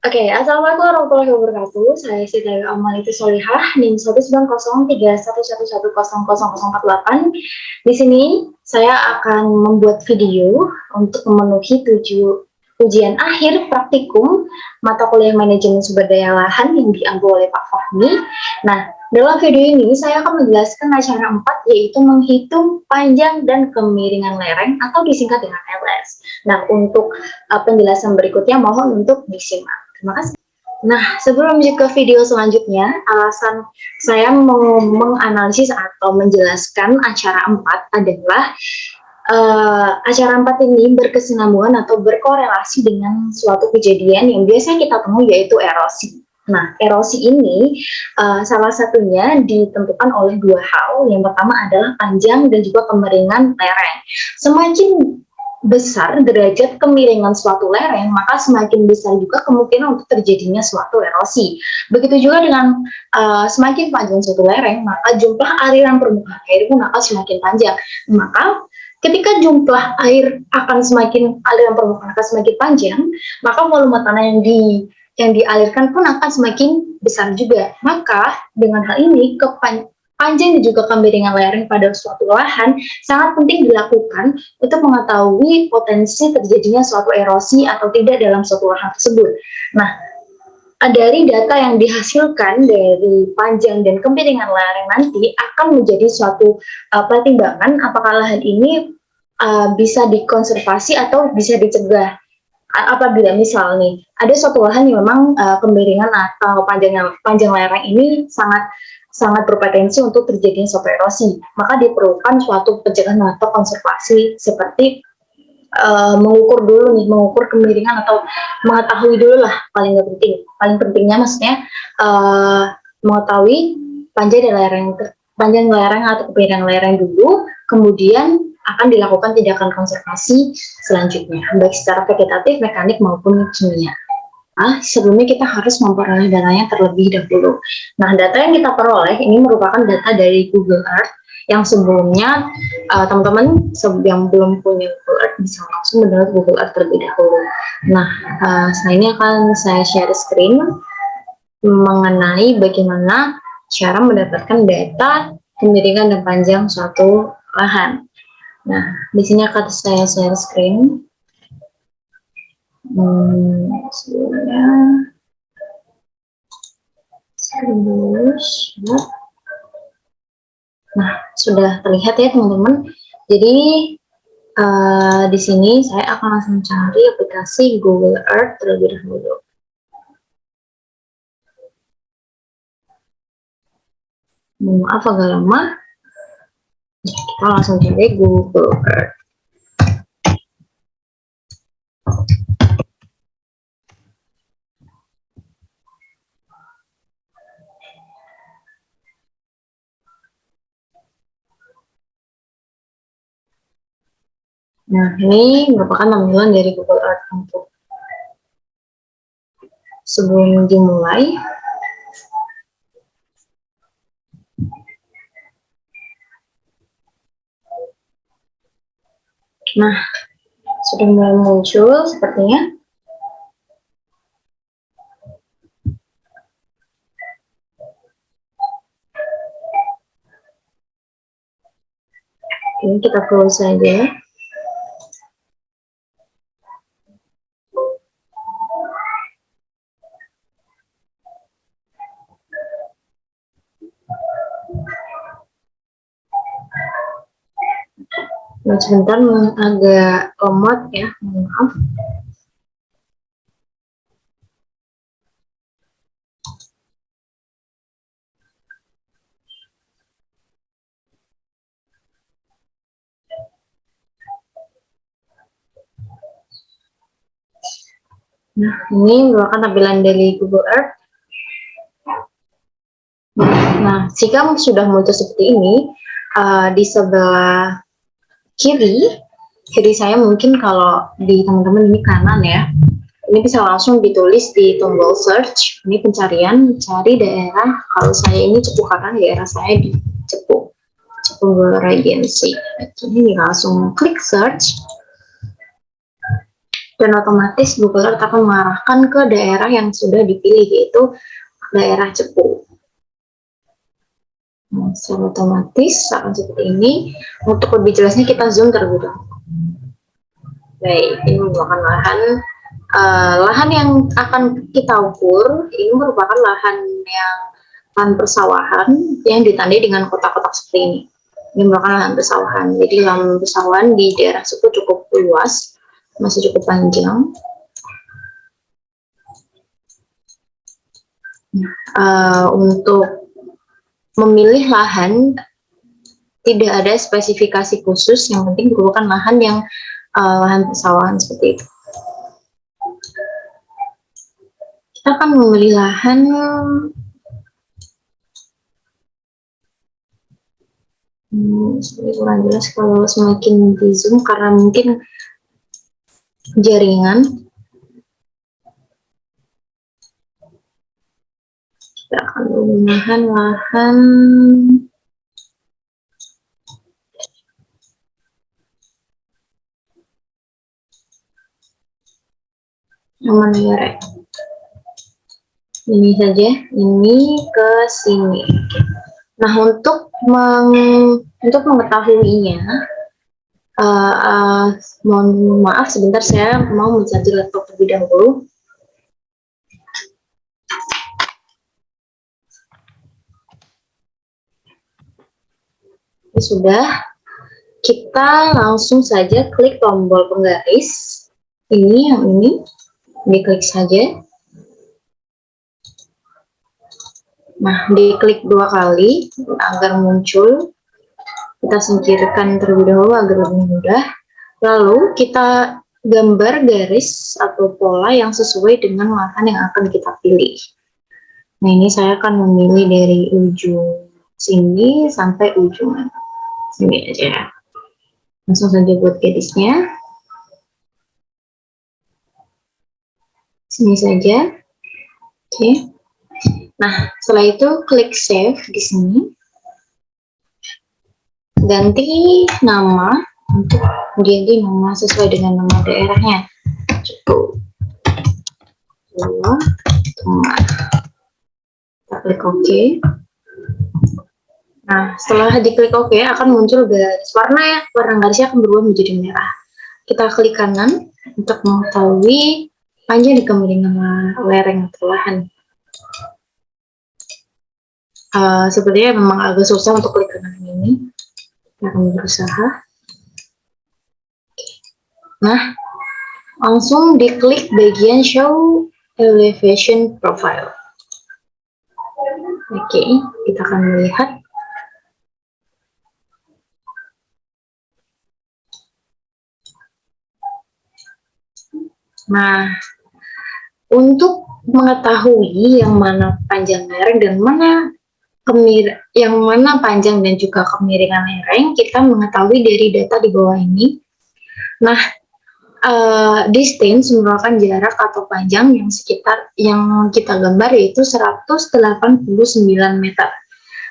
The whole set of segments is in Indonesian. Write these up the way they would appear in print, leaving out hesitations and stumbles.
Oke, Assalamualaikum warahmatullahi wabarakatuh. Saya Siti Amaliti Solihah, NIM 1903131000048. Di sini saya akan membuat video untuk memenuhi ujian akhir praktikum mata kuliah manajemen sumber daya lahan yang diambil oleh Pak Fahmi. Nah, dalam video ini saya akan menjelaskan acara 4, yaitu menghitung panjang dan kemiringan lereng atau disingkat dengan LS. Nah, untuk penjelasan berikutnya mohon untuk disimak. Terima kasih. Nah, sebelum ke video selanjutnya, alasan saya mau menganalisis atau menjelaskan acara 4 adalah acara 4 ini berkesinambungan atau berkorelasi dengan suatu kejadian yang biasanya kita temui, yaitu erosi. Nah, erosi ini salah satunya ditentukan oleh dua hal. Yang pertama adalah panjang dan juga kemiringan lereng. Semakin besar derajat kemiringan suatu lereng, maka semakin besar juga kemungkinan untuk terjadinya suatu erosi. Begitu juga dengan semakin panjang suatu lereng, maka jumlah aliran permukaan air pun akan semakin panjang. Maka ketika jumlah air akan aliran permukaan akan semakin panjang, maka volume tanah yang dialirkan pun akan semakin besar juga. Maka dengan hal ini panjang dan juga kemiringan lereng pada suatu lahan sangat penting dilakukan untuk mengetahui potensi terjadinya suatu erosi atau tidak dalam suatu lahan tersebut. Nah, dari data yang dihasilkan dari panjang dan kemiringan lereng nanti akan menjadi suatu pertimbangan apakah lahan ini bisa dikonservasi atau bisa dicegah. Apabila misal nih ada suatu lahan yang memang kemiringan atau panjang lereng ini sangat berpotensi untuk terjadinya suatu erosi, maka diperlukan suatu pencegahan atau konservasi seperti mengukur kemiringan atau mengetahui dulu lah, paling pentingnya maksudnya mengetahui panjang lereng atau kemiringan lereng dulu, kemudian akan dilakukan tindakan konservasi selanjutnya, baik secara vegetatif, mekanik maupun kimia. Nah, sebelumnya kita harus memperoleh datanya terlebih dahulu. Nah, data yang kita peroleh ini merupakan data dari Google Earth yang sebelumnya teman-teman yang belum punya Google Earth bisa langsung mendownload Google Earth terlebih dahulu. Nah, setelah ini akan saya share screen mengenai bagaimana cara mendapatkan data kemiringan dan panjang suatu lahan. Nah, di sini akan saya share screen. Sebelumnya nah, sudah terlihat ya teman-teman. Jadi di sini saya akan langsung cari aplikasi Google Earth terlebih dahulu. Maaf agak lama. Kita langsung cari Google Earth. Nah, ini merupakan tampilan dari Google Earth untuk sebelum dimulai. Nah, sudah mulai muncul sepertinya. Ini kita close saja. Nah, sebentar agak lemot ya, maaf. Nah, ini merupakan tampilan dari Google Earth. Nah, jika sudah muncul seperti ini, di sebelah kiri saya mungkin kalau di teman-teman ini kanan ya, ini bisa langsung ditulis di tombol search. Ini pencarian, cari daerah. Kalau saya ini Cepu karena daerah saya di Cepu Regency. Ini langsung klik search. dan otomatis Google Earth akan mengarahkan ke daerah yang sudah dipilih, yaitu daerah Cepu. Nah, secara otomatis akan seperti ini. Untuk lebih jelasnya kita zoom terlebih dahulu. Baik, ini merupakan lahan yang akan kita ukur. Ini merupakan lahan persawahan yang ditandai dengan kotak-kotak seperti ini. Ini merupakan lahan persawahan. Jadi lahan persawahan di daerah Cepu cukup luas, masih cukup panjang. Untuk memilih lahan tidak ada spesifikasi khusus, yang penting merupakan lahan yang lahan persawahan seperti itu. Kita akan memilih lahan kurang jelas kalau semakin di zoom karena mungkin jaringan. Kita akan menggunakan lahan mana ya, Rek? Ini saja, ini ke sini. Nah, untuk mengetahuinya, mohon maaf sebentar, saya mau mencari laptop terlebih dahulu. Ini sudah, kita langsung saja klik tombol penggaris. Ini yang ini, diklik saja. Nah, diklik 2 kali agar muncul. Kita singkirkan terlebih dahulu agar lebih mudah. Lalu kita gambar garis atau pola yang sesuai dengan lahan yang akan kita pilih. Nah, ini saya akan memilih dari ujung sini sampai ujung sini aja. Langsung saja buat garisnya. Sini saja. Oke. Nah, setelah itu klik save di sini. Ganti nama untuk ganti nama sesuai dengan nama daerahnya. Cukup. Kita klik OK. Nah, setelah diklik OK akan muncul garis warna garisnya akan berubah menjadi merah. Kita klik kanan untuk mengetahui panjang di kemiringan lereng atau lahan. Sepertinya memang agak susah untuk klik kanan ini. Kita akan berusaha. Nah, langsung diklik bagian show elevation profile. Oke, kita akan melihat. Nah, untuk mengetahui yang mana panjang lereng dan yang mana panjang dan juga kemiringan lereng, kita mengetahui dari data di bawah ini. Nah, distance merupakan jarak atau panjang yang kita gambar yaitu 189 meter.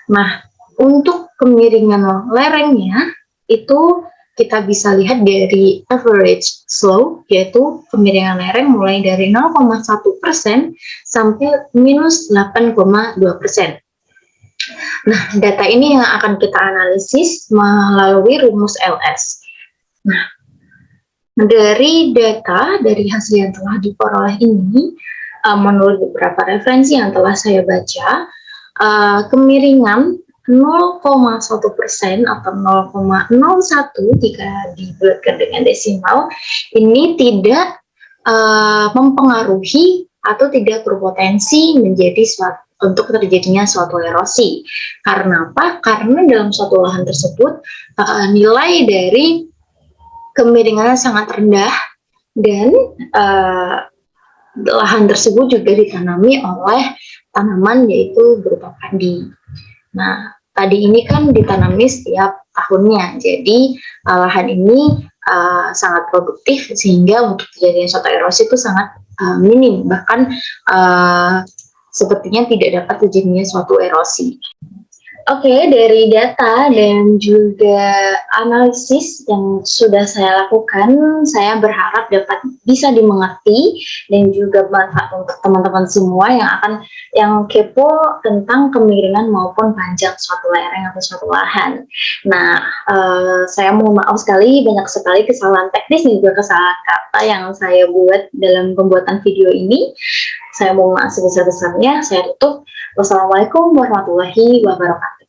Nah, untuk kemiringan lerengnya itu kita bisa lihat dari average slope, yaitu kemiringan lereng mulai dari 0,1% sampai minus 8,2%. Nah, data ini yang akan kita analisis melalui rumus LS. Nah, dari hasil yang telah diperoleh ini, menurut beberapa referensi yang telah saya baca, kemiringan 0,1% atau 0,01 jika dibulatkan dengan desimal ini tidak mempengaruhi atau tidak berpotensi menjadi untuk terjadinya suatu erosi. Karena apa? Karena dalam suatu lahan tersebut nilai dari kemiringannya sangat rendah dan lahan tersebut juga ditanami oleh tanaman yaitu berupa padi. Nah, padi ini kan ditanami setiap tahunnya, jadi lahan ini sangat produktif sehingga untuk terjadinya suatu erosi itu sangat minim, bahkan sepertinya tidak dapat terjadinya suatu erosi. Oke, dari data dan juga analisis yang sudah saya lakukan, saya berharap dapat bisa dimengerti dan juga bermanfaat untuk teman-teman semua yang kepo tentang kemiringan maupun panjang suatu lereng atau suatu lahan. Nah, saya mohon maaf sekali, banyak sekali kesalahan teknis dan juga kesalahan kata yang saya buat dalam pembuatan video ini. Saya mohon maaf sebesar-besarnya. Saya tutup. Wassalamualaikum warahmatullahi wabarakatuh.